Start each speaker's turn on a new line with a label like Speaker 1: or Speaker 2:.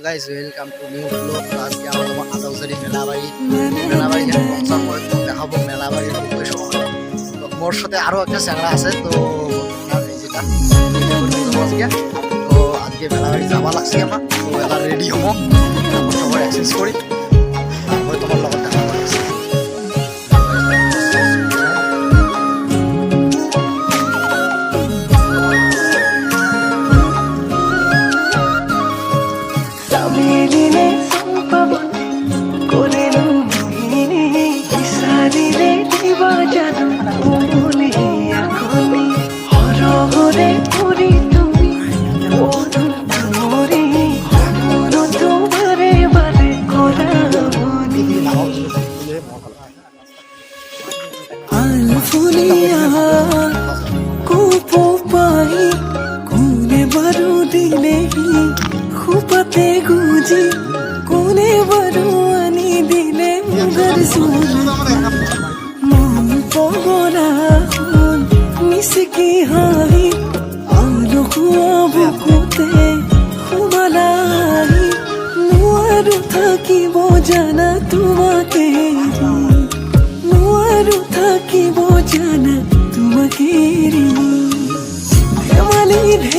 Speaker 1: Guys welcome to new blog. আজকে আমরা তোমার আদাউসারি মেলাবাড়ি দেখাবো মেলাবাড়ির লোকেশন। তো মোর সাথে আরো একটা চ্যাংড়া আছে, তো যেটা তো আজকে মেলাবাড়ি যাওয়া লাগছে আমার, তো এবার রেডি হবো, তারপর সবার এক্সচেঞ্জ করি, তারপরে তোমার লগত দেখা লাগছে।
Speaker 2: খুপাতে গুজি কোনে বড় আনি দিলে মগর সুর মন পগলা হন মিসকি হাই আলো খুয়াবো কোতে খুমালাই নুয়ারু থাকিব জানা তোমাকে নুয়ারু থাকিব জানা তোমাকে রে